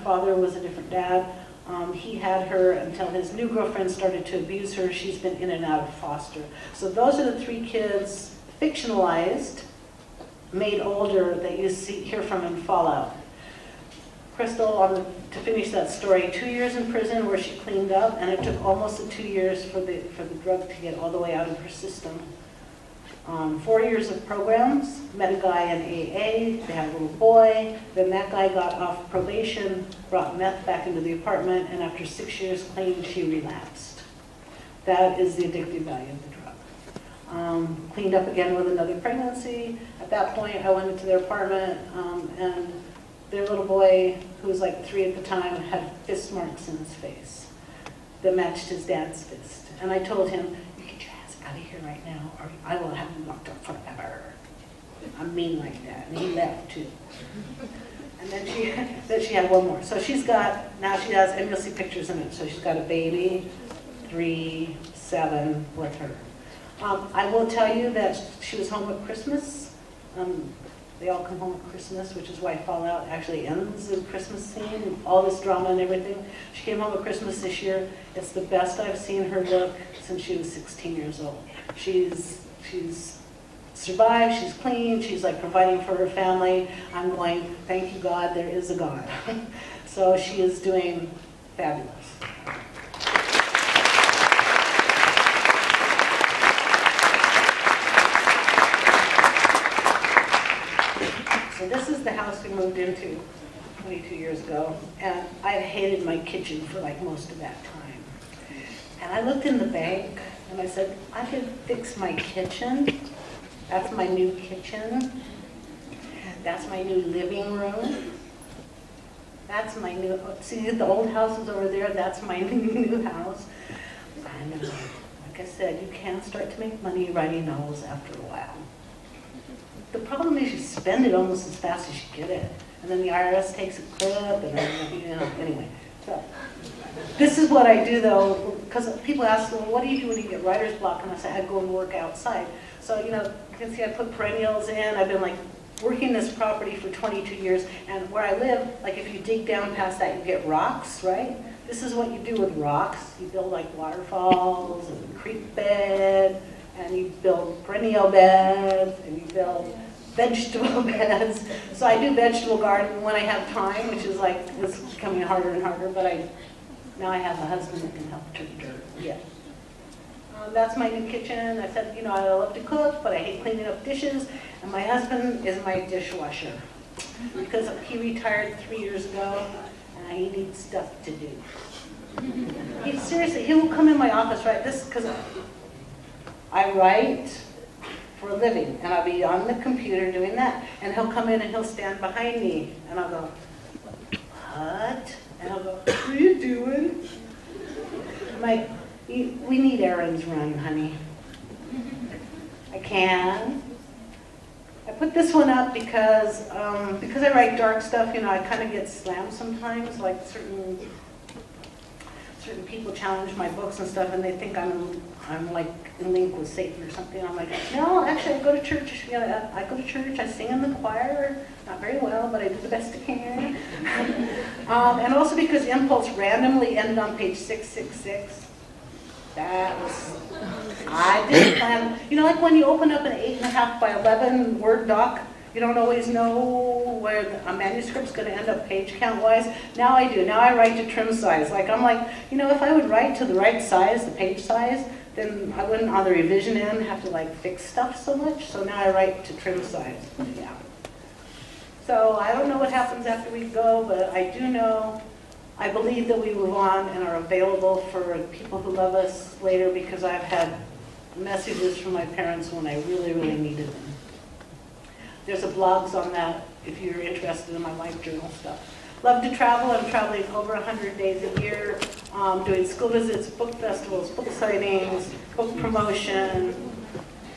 father was a different dad. He had her until his new girlfriend started to abuse her. She's been in and out of foster. So those are the 3 kids, fictionalized, made older, that you hear from in Fallout. Crystal, to finish that story, 2 years in prison where she cleaned up, and it took almost 2 years for the drug to get all the way out of her system. 4 years of programs, met a guy in AA, they had a little boy, then that guy got off probation, brought meth back into the apartment, and after 6 years clean, she relapsed. That is the addictive value of the drug. Cleaned up again with another pregnancy. At that point, I went into their apartment, and their little boy, who was like 3 at the time, had fist marks in his face that matched his dad's fist. And I told him, out of here right now, or I will have you locked up forever. I'm mean like that. And he left too. And then she had one more. So now she has, and you'll see pictures in it. So she's got a baby, 3, 7 with her. I will tell you that she was home at Christmas. They all come home at Christmas, which is why Fallout actually ends the Christmas scene, all this drama and everything. She came home at Christmas this year. It's the best I've seen her look since she was 16 years old. She's survived, she's clean, she's like providing for her family. I'm going, thank you God, there is a God. So she is doing fabulous. So this is the house we moved into 22 years ago, and I hated my kitchen for like most of that time. And I looked in the bank, and I said, I could fix my kitchen. That's my new kitchen. That's my new living room. That's my new, see the old house is over there, that's my new house. And like I said, you can start to make money writing novels after a while. The problem is you spend it almost as fast as you get it. And then the IRS takes a clip, and then, anyway. So, this is what I do though, because people ask, well, what do you do when you get writer's block? And I say, I go and work outside. So, you can see I put perennials in. I've been like working this property for 22 years. And where I live, like if you dig down past that, you get rocks, right? This is what you do with rocks. You build like waterfalls and creek bed, and you build perennial beds, and you build vegetable beds. So I do vegetable gardening when I have time, which is like, it's becoming harder and harder, but now I have a husband that can help turn dirt. Yeah. That's my new kitchen. I said, I love to cook, but I hate cleaning up dishes. And my husband is my dishwasher because he retired 3 years ago, and he needs stuff to do. Seriously, he will come in my office, right? Because I write for a living, and I'll be on the computer doing that. And he'll come in and he'll stand behind me, and I'll go, what? And I'll go, what are you doing? I'm like, we need errands run, honey. I can. I put this one up because I write dark stuff, I kind of get slammed sometimes, like certain people challenge my books and stuff, and they think I'm like in link with Satan or something. I'm like, no, actually I go to church. I go to church. I sing in the choir, not very well, but I do the best I can. And also because Impulse randomly ended on page 666. That was, I didn't plan. Like when you open up an 8.5 by 11 Word doc, you don't always know where a manuscript's going to end up page count-wise. Now I do. Now I write to trim size. I'm like, if I would write to the right size, the page size, then I wouldn't on the revision end have to fix stuff so much. So now I write to trim size. Yeah. So I don't know what happens after we go, but I do know, I believe that we move on and are available for people who love us later, because I've had messages from my parents when I really, really needed them. There's a blogs on that if you're interested in my life journal stuff. Love to travel. I'm traveling over 100 days a year, doing school visits, book festivals, book signings, book promotion,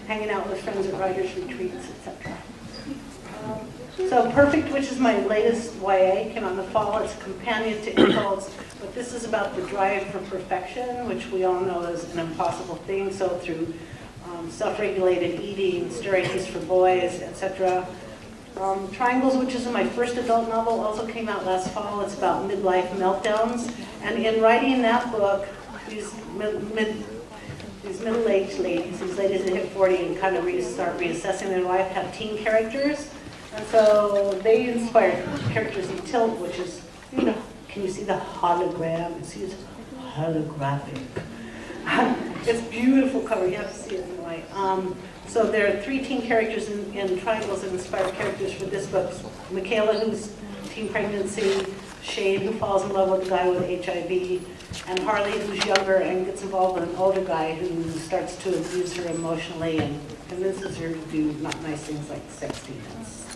hanging out with friends at writers' retreats, etc. So Perfect, which is my latest YA, came out in the fall. It's a companion to Impulse, but this is about the drive for perfection, which we all know is an impossible thing. So through self-regulated eating, steroids for boys, etc., Triangles, which is my first adult novel, also came out last fall. It's about midlife meltdowns. And in writing that book, these middle-aged ladies, these ladies that hit 40 and kind of start reassessing their life, have teen characters. And so they inspired characters in Tilt, which is, you know, can you see the hologram? It's holographic. It's beautiful cover. You have to see it in the light. So there are 3 teen characters in Triangles that inspired characters for this book. Michaela, who's teen pregnancy, Shane, who falls in love with a guy with HIV, and Harley, who's younger and gets involved with an older guy who starts to abuse her emotionally and convinces her to do not nice things like sexting and stuff.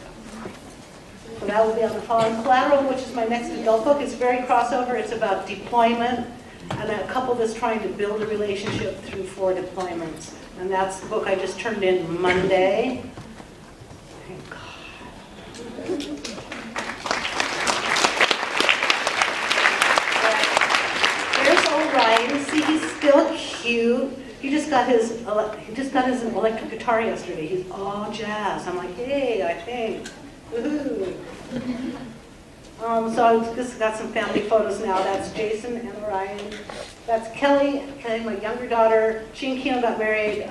So that will be on the fall. And Collateral, which is my next adult book, is very crossover. It's about deployment and a couple that's trying to build a relationship through 4 deployments. And that's the book I just turned in Monday. Thank God. There's Orion. See, he's still cute. He just got his electric guitar yesterday. He's all jazz. I'm like, hey, I think. Woohoo. So I've just got some family photos now. That's Jason and Orion. That's Kelly, my younger daughter. She and Keon got married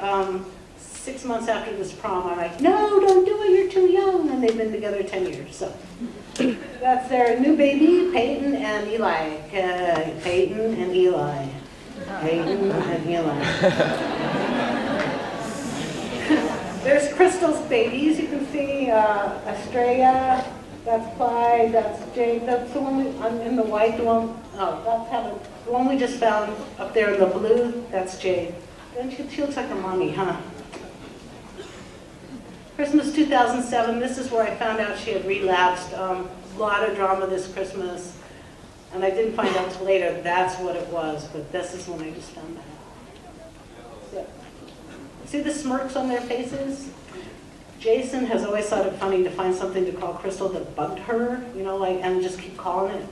6 months after this prom. I'm like, no, don't do it, you're too young. And they've been together 10 years. So that's their new baby, Peyton and Eli. Peyton and Eli. Peyton and Eli. There's Crystal's babies. You can see Estrella. That's Clyde, that's Jake, that's the one in the white, the one, oh, that's Helen. The one we just found up there in the blue, that's Jade. And she looks like a mommy, huh? Christmas 2007, this is where I found out she had relapsed. A lot of drama this Christmas. And I didn't find out till later that's what it was, but this is when I just found out. So, see the smirks on their faces? Jason has always thought it funny to find something to call Crystal that bugged her, you know, like, and just keep calling it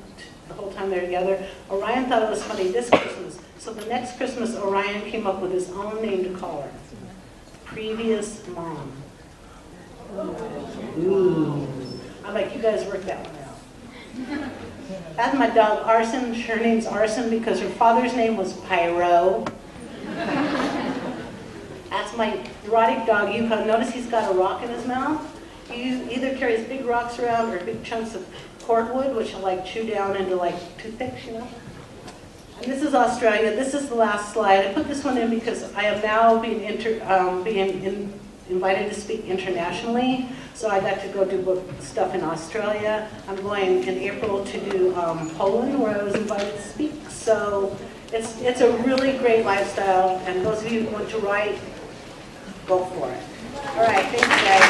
the whole time they're together. Orion thought it was funny this Christmas. So the next Christmas, Orion came up with his own name to call her. Previous Mom. Ooh. I'm like, you guys work that one out. That's my dog, Arson. Her name's Arson because her father's name was Pyro. That's my erotic dog, Yukon. Notice he's got a rock in his mouth. He either carries big rocks around or big chunks of cordwood, which he'll like chew down into like toothpicks, you know. And this is Australia. This is the last slide. I put this one in because I am now being invited to speak internationally. So I got to go do book stuff in Australia. I'm going in April to do Poland, where I was invited to speak. So it's a really great lifestyle. And those of you who want to write, go for it. All right, thanks, guys.